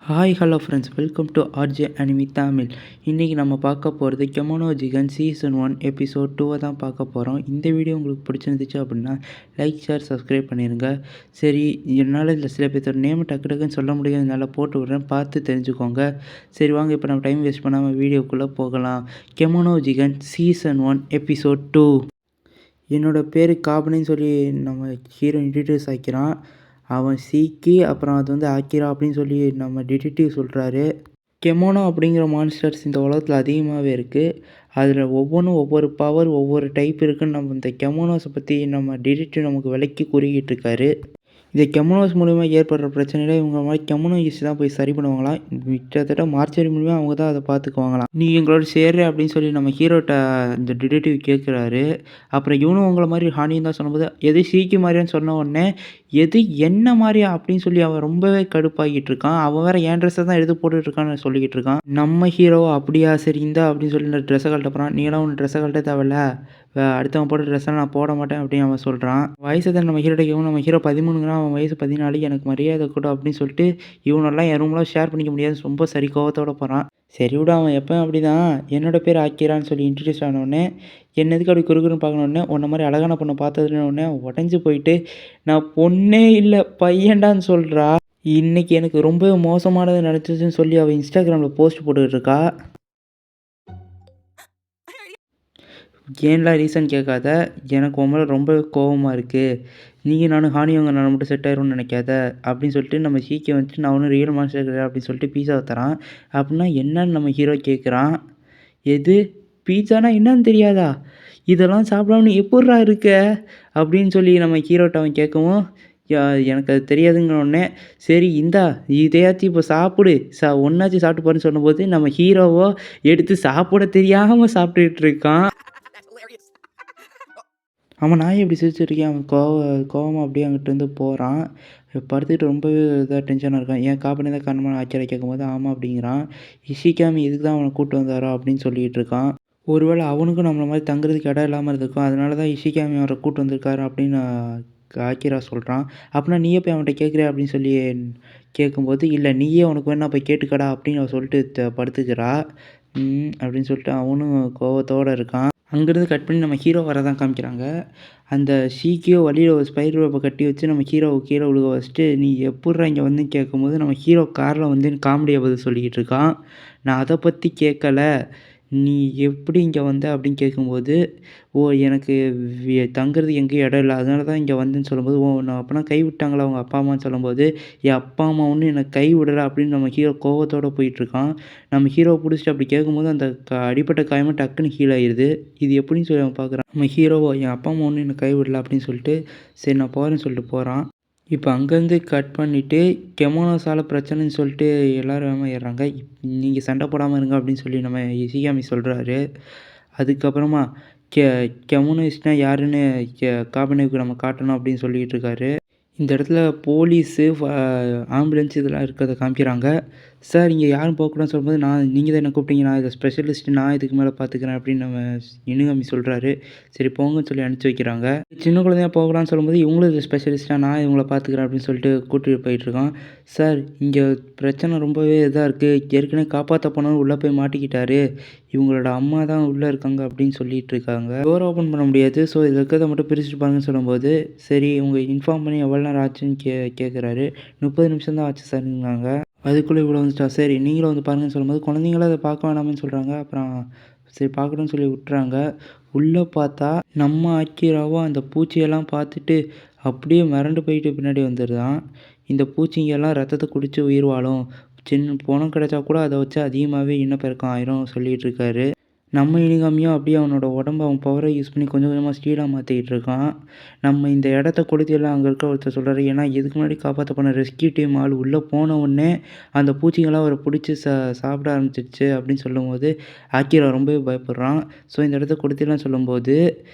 Hi hello friends, welcome to RJ anime Tamil. இன்றைக்கி நம்ம பார்க்க போகிறது கெமோனோ ஜிகன் சீசன் 1 எபிசோட் 2 தான் பார்க்க போகிறோம். இந்த வீடியோ உங்களுக்கு பிடிச்சிருந்துச்சு அப்படின்னா லைக், ஷேர், சப்ஸ்கிரைப் பண்ணிடுங்க. சரி, என்னால் இதில் சில பேர்த்தோட நேம் டக்குன்னு சொல்ல முடியாததுனால போட்டு விட்றேன், பார்த்து தெரிஞ்சுக்கோங்க. சரி வாங்க, இப்போ நம்ம டைம் வேஸ்ட் பண்ணாமல் வீடியோக்குள்ளே போகலாம். கெமோனோ ஜிகன் சீசன் 1 எபிசோட் 2. என்னோடய பேர் காபனின்னு சொல்லி நம்ம ஹீரோ இன்ட்ரடியூஸ் ஆக்கிறான். அவன் சீக்கி, அப்புறம் அது வந்து ஆக்கிரா அப்படின்னு சொல்லி நம்ம டிடெக்டிவ் சொல்கிறாரு. கெமோனோ அப்படிங்கிற மான்ஸ்டர்ஸ் இந்த உலகத்தில் அதிகமாகவே இருக்குது. அதில் ஒவ்வொன்றும் ஒவ்வொரு பவர், ஒவ்வொரு டைப் இருக்குதுன்னு நம்ம இந்த கெமோனோஸை பற்றி நம்ம டிடெக்டிவ் நமக்கு விளக்கி கூறிக்கிட்டு இருக்காரு. இந்த கெமோனோஸ் மூலிமா ஏற்படுற பிரச்சனையில் இவங்க மாதிரி கெமோனோஸ் தான் போய் சரி பண்ணுவாங்களாம். கிட்டத்தட்ட மார்ச்சரி மூலிமா அவங்க தான் அதை பார்த்துக்குவாங்களாம். நீ எங்களோட சேர்ற அப்படின்னு சொல்லி நம்ம ஹீரோட்ட இந்த டிடெக்டிவ் கேட்குறாரு. அப்புறம் இவனும் உங்களை மாதிரி ஹானின்னு தான் சொல்லும்போது, எது சீக்கி மாதிரியான்னு சொன்ன உடனே, எது என்ன மாதிரியா அப்படின்னு சொல்லி அவன் ரொம்பவே கடுப்பாகிட்டு இருக்கான். அவன் வேற என் ட்ரெஸ்ஸை தான் எடுத்து போட்டுட்டு இருக்கான்னு சொல்லிக்கிட்டு இருக்கான். நம்ம ஹீரோ அப்படியா சரி இந்தா அப்படின்னு சொல்லி இந்த ட்ரெஸ்ஸை கழட்ட போகிறான். நீங்களாம் ஒன்று ட்ரெஸ்ஸை கழட்ட தேவையில்ல, அடுத்தவன் போட்ட ட்ரெஸ்ஸெல்லாம் நான் போட மாட்டேன் அப்படின்னு அவன் சொல்கிறான். வயசை தான் நம்ம ஹீரோட்ட கேட்கும். நம்ம ஹீரோ 13ங்கிறான், அவன் வயசு 14. எனக்கு மரியாதை கொடு அப்படின்னு சொல்லிட்டு இவனெல்லாம் என் ரூம்லாம் ஷேர் பண்ணிக்க முடியாது, ரொம்ப சரி கோவத்தோட போகிறான். சரி விட, அவன் எப்போ அப்படி தான் என்னோட பேர் ஆக்கிரான்னு சொல்லி இன்ட்ரடியூஸ் ஆனோடனே என்னதுக்கு அப்படி குறுகுறுன்னு பார்க்கணுன்னே, உன்ன மாதிரி அழகான பொண்ணை பார்த்ததுன்னு உடஞ்சி போயிட்டு, நான் பொண்ணே இல்லை பையன்டான்னு சொல்கிறா. இன்றைக்கி எனக்கு ரொம்ப மோசமானது நடந்துச்சுன்னு சொல்லி அவள் இன்ஸ்டாகிராமில் போஸ்ட் போட்டுக்கிட்டு இருக்கா. ஏன்லாம் ரீசன் கேட்காத, எனக்கு உன் மேலே ரொம்ப கோவமாக இருக்குது. நீயும் நானும் ஹானியவங்க நான் மட்டும் செட் ஆயிரும்னு நினைக்காத அப்படின்னு சொல்லிட்டு நம்ம சீக்கிரம் வந்துட்டு நான் ஒன்றும் ரியல் மான்ஸ்டர் கிடையாது அப்படின்னு சொல்லிட்டு பீஸாவை தரான். அப்படின்னா என்னன்னு நம்ம ஹீரோ கேட்குறான். எது பீஸானா என்னன்னு தெரியாதா? இதெல்லாம் சாப்பிடாம நீ எப்புட்றா இருக்க அப்படின்னு சொல்லி நம்ம ஹீரோட்ட அவன் கேட்கவும், எனக்கு அது தெரியாதுங்கன்னொடனே, சரி இந்தா இதையாச்சும் இப்போ சாப்பிடு, ஒன்றாச்சும் சாப்பிட்டு பாருன்னு சொன்னபோது நம்ம ஹீரோவோ எடுத்து சாப்பிட தெரியாமல் சாப்பிட்டுட்டு இருக்கான். அவன் நாய் எப்படி சிரிச்சிட்ருக்கேன். அவன் கோவமாக அப்படியே அங்கிட்டேருந்து போகிறான். படுத்துக்கிட்டு ரொம்பவே இதாக டென்ஷனாக இருக்கான். ஏன் காப்பனே தான் காரணமாக ஆச்சரிய கேட்கும்போது ஆமாம் அப்படிங்கிறான். இஷிகாமி இதுக்கு தான் அவனை கூப்பிட்டு வந்தாரோ அப்படின்னு சொல்லிகிட்டு இருக்கான். ஒருவேளை அவனுக்கும் நம்மள மாதிரி தங்குறதுக்கு இடம் இல்லாமல் இருந்திருக்கும், அதனால தான் இஷிகாமி அவரை கூப்பிட்டு வந்திருக்காரு அப்படின்னு ஆக்கிரா சொல்கிறான். அப்படின்னா நீயே போய் அவன்கிட்ட கேட்குறியா அப்படின்னு சொல்லி கேட்கும்போது, இல்லை நீயே உனக்கு வேணா போய் கேட்டுக்கடா அப்படின்னு அவன் சொல்லிட்டு படுத்துக்கிறா. அப்படின்னு சொல்லிட்டு அவனும் கோவத்தோடு இருக்கான். அங்கேருந்து கட் பண்ணி நம்ம ஹீரோ வரதான் காமிக்கிறாங்க. அந்த ஷீக்கியோ வழியில் ஒரு ஸ்பைடர் வெப்பை கட்டி வச்சு நம்ம ஹீரோவை கீழே விழுக வச்சுட்டு, நீ எப்புட்றா இங்கே வந்து கேட்கும்போது நம்ம ஹீரோ காரில் வந்து காமெடியாக பதில் சொல்லிக்கிட்டு இருக்கான். நான் அதை பற்றி கேட்கல, நீ எப்படி இங்கே வந்த அப்படின்னு கேட்கும்போது, ஓ எனக்கு தங்குறதுக்கு எங்கேயும் இடம் இல்லை, அதனால தான் இங்கே வந்தேன்னு சொல்லும்போது, ஓ நான் அப்போனா கை விட்டாங்களா அவங்க அப்பா அம்மான்னு சொல்லும்போது, என் அப்பா அம்மா ஒன்றும் என்னை கை விடலை அப்படின்னு நம்ம ஹீரோ கோவத்தோடு போயிட்டுருக்கான். நம்ம ஹீரோவை பிடிச்சிட்டு அப்படி கேட்கும்போது அந்த அடிப்பட்ட காயமாக டக்குன்னு ஹீல் ஆயிடுது. இது எப்படின்னு சொல்லி அவன் பார்க்குறான். நம்ம ஹீரோவோ என் அப்பா அம்மா ஒன்றும் என்னை கை விடலை அப்படின்னு சொல்லிட்டு, சரி நான் போகிறேன்னு சொல்லிட்டு போகிறான். இப்போ அங்கேருந்து கட் பண்ணிவிட்டு கெமோனோஸால் பிரச்சனைன்னு சொல்லிட்டு எல்லோரும் ஏறுறாங்க. நீங்கள் சண்டை போடாமல் இருங்க அப்படின்னு சொல்லி நம்ம இஷிகாமி சொல்கிறாரு. அதுக்கப்புறமா கெமோனோஸ்னால் யாருன்னு காபனேவுக்கு நம்ம காட்டணும் அப்படின்னு சொல்லிகிட்டு இருக்காரு. இந்த இடத்துல போலீஸு, ஆம்புலன்ஸ் இதெல்லாம் இருக்கிறத காமிக்கிறாங்க. சார் இங்கே யாரும் போகக்கூடாதுன்னு சொல்லும்போது, நீங்கள் தான் என்ன கூப்பிட்டீங்க, நான் இதை ஸ்பெஷலிஸ்ட்டு, நான் இதுக்கு மேலே பார்த்துக்கிறேன் அப்படின்னு நம்ம இனுகாமி சொல்கிறாரு. சரி போங்கன்னு சொல்லி அனுப்பிச்சி வைக்கிறாங்க. சின்ன குழந்தையா போகக்கூடாதுன்னு சொல்லும்போது, இவங்களும் இது ஸ்பெஷலிஸ்ட்டாக, நான் இவங்கள பார்த்துக்கிறேன் அப்படின்னு சொல்லிட்டு கூட்டிகிட்டு போயிட்டுருக்கான். சார் இங்கே பிரச்சனை ரொம்பவே இதாக இருக்குது, ஏற்கனவே காப்பாற்ற போனவர் உள்ளே போய் மாட்டிக்கிட்டாரு, இவங்களோட அம்மா தான் உள்ளே இருக்காங்க அப்படின்னு சொல்லிட்டு இருக்காங்க. டோர் ஓப்பன் பண்ண முடியாது, ஸோ இதில் இருக்கிறத மட்டும் பிரிச்சுட்டு பாருங்கன்னு சொல்லும்போது, சரி இவங்க இன்ஃபார்ம் பண்ணி எவ்வளோ நேரம் ஆச்சுன்னு கேட்குறாரு. 30 நிமிஷம் தான் ஆச்சு சார்னாங்க. அதுக்குள்ளே இவ்வளோ வந்துட்டா, சரி நீங்களும் வந்து பாருங்கன்னு சொல்லும்போது, குழந்தைங்களும் அதை பார்க்க வேணாம்னு சொல்கிறாங்க. அப்புறம் சரி பார்க்கணும்னு சொல்லி விட்டுறாங்க. உள்ளே பார்த்தா நம்ம ஆக்கிராவும் அந்த பூச்சியெல்லாம் பார்த்துட்டு அப்படியே மிரண்டு போயிட்டு பின்னாடி வந்துடுதான். இந்த பூச்சிங்கெல்லாம் ரத்தத்தை குடித்து உயிர் வாழும், சின்ன பணம் கிடைச்சா கூட அதை வச்சு அதிகமாகவே இனப்பெருக்கம் ஆயிரும் சொல்லிகிட்டு இருக்காரு. நம்ம இனிகாமியும் அப்படியே அவனோட உடம்ப அவன் பவரை யூஸ் பண்ணி கொஞ்சம் கொஞ்சமாக ஸ்பீடாக மாற்றிக்கிட்டு இருக்கான். நம்ம இந்த இடத்த கொடுத்தியெல்லாம் அங்கே இருக்க ஒருத்தர் சொல்கிறாரு. ஏன்னா இதுக்கு முன்னாடி காப்பாற்ற போன ரெஸ்கியூ டீம் ஆள் உள்ளே போன உடனே அந்த பூச்சிங்களாம் அவரை பிடிச்சி சாப்பிட ஆரம்பிச்சிருச்சு அப்படின்னு சொல்லும்போது ஆக்கிரா ரொம்பவே பயப்படுறான். ஸோ இந்த இடத்த கொடுத்தியெல்லாம் சொல்லும்போது,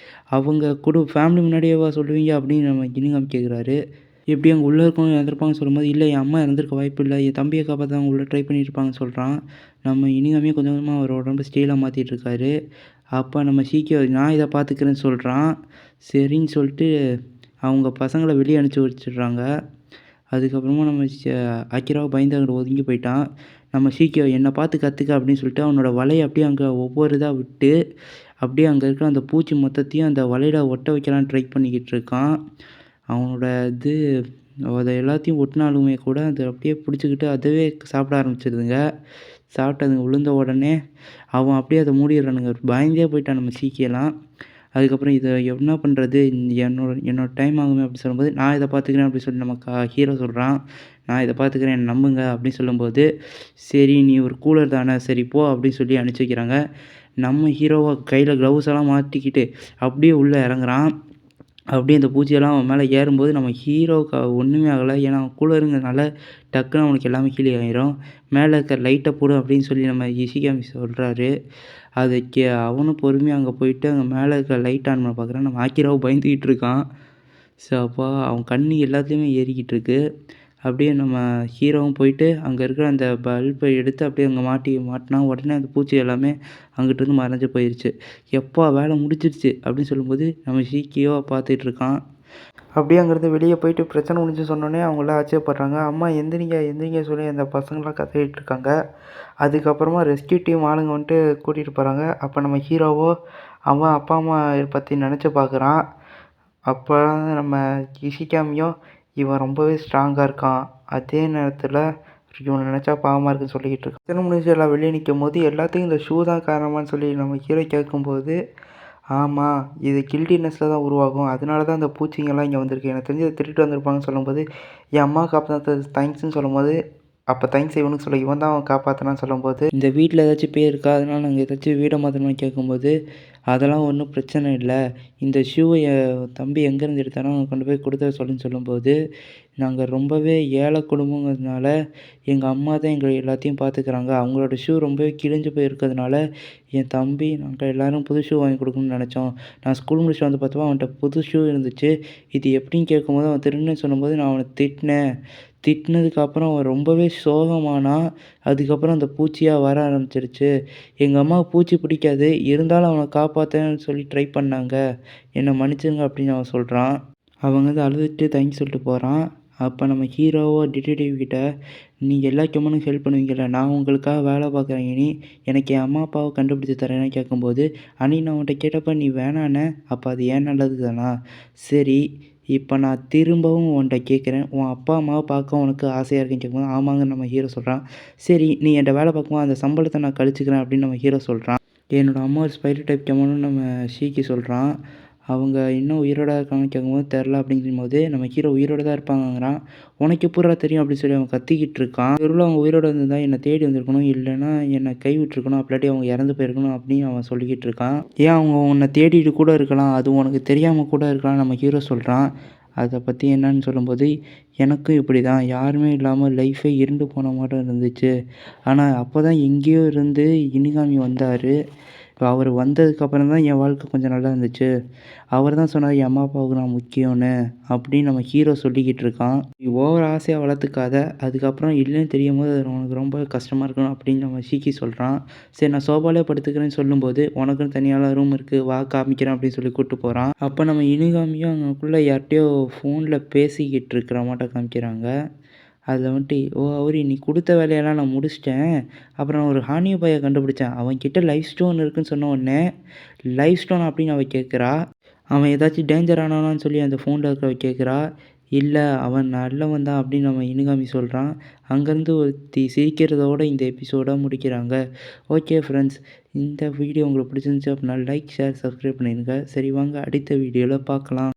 அவங்க ஃபேமிலி முன்னாடியேவா சொல்லுவீங்க அப்படின்னு நம்ம இனிகாமி கேட்குறாரு. எப்படி அங்கே உள்ளே இருக்கவங்க இறந்துருப்பாங்கன்னு சொல்லும்போது, இல்லை என் அம்மா இறந்துருக்க வாய்ப்பு இல்லை, என் தம்பியை காப்பாற்ற அவங்க உள்ளே ட்ரை பண்ணியிருப்பாங்கன்னு சொல்கிறான். நம்ம இனிகாமியும் கொஞ்சம் கொஞ்சமாக அவரோட உடம்பு ஸ்டீலாக மாற்றிட்டு இருக்காரு. அப்போ நம்ம சீக்கிரம் நான் இதை பார்த்துக்கிறேன்னு சொல்கிறான். சரின்னு சொல்லிட்டு அவங்க பசங்களை வெளியே அனுப்பிச்சி வச்சிடுறாங்க. அதுக்கப்புறமா நம்ம அக்கிராவ பயந்து அங்கிட்டு ஒதுங்கி போயிட்டான். நம்ம சீக்கியோ என்னை பார்த்து கத்துக்க அப்படின்னு சொல்லிட்டு அவனோட வலைய அப்படியே அங்கே ஒவ்வொரு இதா விட்டு, அப்படியே அங்கே இருக்கிற அந்த பூச்சி மொத்தத்தையும் அந்த வலையில ஒட்ட வைக்கலான்னு ட்ரை பண்ணிக்கிட்டு இருக்கான். அவனோட இது அத எல்லாத்தையும் ஒட்டுனாலுமே கூட அது அப்படியே பிடிச்சிக்கிட்டு அதுவே சாப்பிட ஆரம்பிச்சிருதுங்க. சாப்பிட்டு விழுந்த உடனே அவன் அப்படியே அத மூடிடுறானுங்க. பயந்தே போயிட்டான் நம்ம சீக்கியலாம். அதுக்கப்புறம் இத என்ன பண்ணுறது? என்னோட டைம் ஆகுமே அப்படின்னு சொல்லும்போது, நான் இத பார்த்துக்கிறேன் அப்படின்னு சொல்லி நம்ம ஹீரோ சொல்றான். நான் இத பார்த்துக்கிறேன் என்ன நம்புங்க அப்படின்னு சொல்லும்போது, சரி நீ ஒரு கூலர் தானே சரி போ அப்படின்னு சொல்லி அனுப்பிச்சு வைக்கிறாங்க. நம்ம ஹீரோவ கையில க்ளவுஸ் எல்லாம் மாட்டிக்கிட்டு அப்படியே உள்ள இறங்குறான். அப்படியே அந்த பூச்சியெல்லாம் அவன் மேலே ஏறும்போது நம்ம ஹீரோவுக்கு ஒன்றுமே ஆகலை. ஏன்னா அவன் கூலருங்கிறனால டக்குன்னு அவனுக்கு எல்லாமே கீழே ஆயிரும். மேலே இருக்க லைட்டை போடு அப்படின்னு சொல்லி நம்ம இஷிகாமி சொல்கிறாரு. அதுக்கு அவனும் பொறுமையாக அங்கே போயிட்டு அங்கே மேலே இருக்க லைட் ஆன் பண்ண பார்க்குறான். நம்ம ஆக்கிராவும் பயந்துக்கிட்டு இருக்கான். ஸோ அப்போ அவன் கண்ணு எல்லாத்துலேயுமே ஏறிக்கிட்டு இருக்கு. அப்படியே நம்ம ஹீரோவும் போயிட்டு அங்கே இருக்கிற அந்த பல்பை எடுத்து அப்படியே அங்கே மாட்டினா உடனே அந்த பூச்சி எல்லாமே அங்கிட்டிருந்து மறைஞ்சு போயிடுச்சு. எப்பா வேலை முடிஞ்சிருச்சு அப்படின்னு சொல்லும்போது நம்ம சீக்கியோ பார்த்துட்டு இருக்கான். அப்படியே அங்கேருந்து வெளியே போயிட்டு பிரச்சனை முடிஞ்சுன்னு சொன்னோடனே அவங்களாம் ஆச்சரியப்படுறாங்க. அம்மா எந்திரிங்க எந்திரிங்க சொல்லி அந்த பசங்களாம் கத்திக்கிட்டு இருக்காங்க. அதுக்கப்புறமா ரெஸ்க்யூ டீம் ஆளுங்க வந்துட்டு கூட்டிகிட்டு போகிறாங்க. அப்போ நம்ம ஹீரோவோ அவன் அப்பா அம்மா பற்றி நினச்சி பார்க்குறான். அப்போ நம்ம இஷிகாமியும் இவன் ரொம்பவே ஸ்ட்ராங்காக இருக்கான். அதே நேரத்தில் இவனை நினச்சா பாவமாக இருக்குன்னு சொல்லிக்கிட்டு இருக்கான். பிரச்சனை முடிஞ்சு எல்லாம் வெளியே நிற்கும்போது எல்லாத்துக்கும் இந்த ஷூ தான் காரணமான்னு சொல்லி நம்ம ஹீரோ கேட்கும்போது, ஆமாம் இது கில்டினஸில் தான் உருவாகும். அதனால தான் இந்த பூச்சிங்கெல்லாம் இங்கே வந்திருக்கு. எனக்கு தெரிஞ்சு இதை திருட்டு வந்திருப்பாங்கன்னு சொல்லும்போது, என் அம்மா காப்பாற்றது தேங்க்ஸ்ன்னு சொல்லும்போது, அப்போ தேங்க்ஸ் இவனுக்கு சொல்ல இவன் தான் அவன் காப்பாற்றினான்னு சொல்லும்போது, இந்த வீட்டில் ஏதாச்சும் பேர் இருக்கா அதனால நாங்கள் ஏதாச்சும் வீடை மாற்றணும்னு கேட்கும்போது, அதெல்லாம் ஒன்றும் பிரச்சனை இல்லை. இந்த ஷூவை என் தம்பி எங்கேருந்து எடுத்தானோ அவனுக்கு கொண்டு போய் கொடுத்துட சொல்லுன்னு சொல்லும்போது, நாங்கள் ரொம்பவே ஏழை குடும்பங்கிறதுனால எங்கள் அம்மா தான் எங்களை எல்லாத்தையும் பார்த்துக்கிறாங்க. அவங்களோட ஷூ ரொம்பவே கிழிஞ்சு போய் இருக்கிறதுனால என் தம்பி நாங்கள் எல்லோரும் புது ஷூ வாங்கி கொடுக்கணும்னு நினச்சோம். நான் ஸ்கூல் முடிச்சுட்டு வந்து பார்த்தப்போ அவன்கிட்ட புது ஷூ இருந்துச்சு. இது எப்படின்னு கேட்கும்போது அவன் திருடுனேன்னு சொல்லும்போது நான் அவனை திட்டினேன். திட்டினதுக்கப்புறம் அவன் ரொம்பவே சோகமானான். அதுக்கப்புறம் அந்த பூச்சியாக வர ஆரம்பிச்சிருச்சு. எங்கள் அம்மாவுக்கு பூச்சி பிடிக்காது. இருந்தாலும் அவனை காப்பாற்றணும்னு சொல்லி ட்ரை பண்ணாங்க. என்னை மன்னிச்சிடுங்க அப்படின்னு அவன் சொல்கிறான். அவங்க வந்து அழுதுட்டு தேங்க்ஸ் சொல்லிட்டு போகிறான். அப்போ நம்ம ஹீரோவோ டிடெக்டிவ் கிட்ட, நீங்கள் எல்லா ஹியூமனுக்கும் ஹெல்ப் பண்ணுவீங்கள்ல, நான் உங்களுக்காக வேலை பார்க்குறேன் இனி. எனக்கு என் அம்மா அப்பாவை கண்டுபிடிச்சி தரேன்னு கேட்கும்போது, அன்னைக்கு நான் உன்கிட்ட கேட்டப்போ நீ வேணான்னே. அப்போ அது ஏன் நல்லது தானா? சரி இப்போ நான் திரும்பவும் உன்கிட்ட கேட்குறேன். உன் அப்பா அம்மாவை பார்க்க உனக்கு ஆசையாக இருக்குன்னு கேட்கும்போது, ஆமாங்கன்னு நம்ம ஹீரோ சொல்கிறான். சரி நீ என்கிட்ட வேலை பார்க்கும்போது அந்த சம்பளத்தை நான் கழிச்சுக்கிறேன் அப்படின்னு நம்ம ஹீரோ சொல்கிறான். என்னோடய அம்மா ஒரு ஸ்பைடர் டைப் ஹியூமன்னு நம்ம ஷீக்கி சொல்கிறான். அவங்க இன்னும் உயிரோட இருக்காங்கன்னு கேட்கும்போது தெரில அப்படிங்கும்போது நம்ம ஹீரோ உயிரோட தான் இருப்பாங்கங்கிறான். உனக்கு எப்புட்றா தெரியும் அப்படின்னு சொல்லி அவன் கத்திக்கிட்டு இருக்கான். ஒருவேளை அவங்க உயிரோட இருந்திருந்தா என்னை தேடி வந்திருக்கணும், இல்லைன்னா என்னை கை விட்டுருக்கணும், அப்படிலாட்டி அவங்க இறந்து போயிருக்கணும் அப்படின்னு அவன் சொல்லிக்கிட்டு இருக்கான். ஏன் அவங்க உன்னை தேடிட்டு கூட இருக்கலாம், அது உனக்கு தெரியாமல் கூட இருக்கலாம் நம்ம ஹீரோ சொல்கிறான். அதை பற்றி என்னன்னு சொல்லும்போது, எனக்கும் இப்படி தான் யாருமே இல்லாமல் லைஃபே இருண்டு போன மாரி இருந்துச்சு. ஆனால் அப்போ தான் எங்கேயோ இருந்து இனிகாமி வந்தார். இப்போ அவர் வந்ததுக்கப்புறம் தான் என் வாழ்க்கை கொஞ்சம் நல்லா இருந்துச்சு. அவர் தான் சொன்னார் என் அம்மா அப்பாவுக்கு நான் முக்கியம்னு அப்படின்னு நம்ம ஹீரோ சொல்லிக்கிட்டு இருக்கான். நீ ஓவர் ஆசையாக வளர்த்துக்காத, அதுக்கப்புறம் இல்லைன்னு தெரியும்போது அது உனக்கு ரொம்ப கஷ்டமாக இருக்கணும் அப்படின்னு நம்ம ஷீக்கி சொல்கிறான். சரி நான் சோபாலே படுத்துக்கிறேன்னு சொல்லும்போது, உனக்குன்னு தனியாலாம் ரூம் இருக்குது வா காமிக்கிறேன் அப்படின்னு சொல்லி கூப்பிட்டு போகிறான். அப்போ நம்ம இனிகாமியும் அங்கக்குள்ளே யார்கிட்டயோ ஃபோனில் பேசிக்கிட்டு இருக்கிற மாட்டம் காமிக்கிறாங்க. அதில் வந்துட்டு, "ஓ ஹவுரி நீ கொடுத்த வேலையெல்லாம் நான் முடிச்சிட்டேன். அப்புறம் நான் ஒரு ஹானிய பாய கண்டுபிடிச்சேன். அவன்கிட்ட லைஃப் ஸ்டோன் இருக்குன்னு சொன்ன உடனே, லைஃப் ஸ்டோன் அப்படின்னு அவ கேட்குறா. அவன் ஏதாச்சும் டேஞ்சர் ஆனானான்னு சொல்லி அந்த ஃபோனில் இருக்கிறவ கேட்குறா. இல்ல அவன் நல்லவன் தான் அப்படின்னு நம்ம இனுகாமி சொல்கிறான். அங்கேருந்து ஒருத்தி சிரிக்கிறதோட இந்த எபிசோட முடிக்கிறாங்க. ஓகே ஃப்ரெண்ட்ஸ், இந்த வீடியோ உங்களுக்கு பிடிச்சிருந்துச்சு அப்படின்னா லைக், ஷேர், சப்ஸ்கிரைப் பண்ணிடுங்க. சரி வாங்க அடுத்த வீடியோவில் பார்க்கலாம்.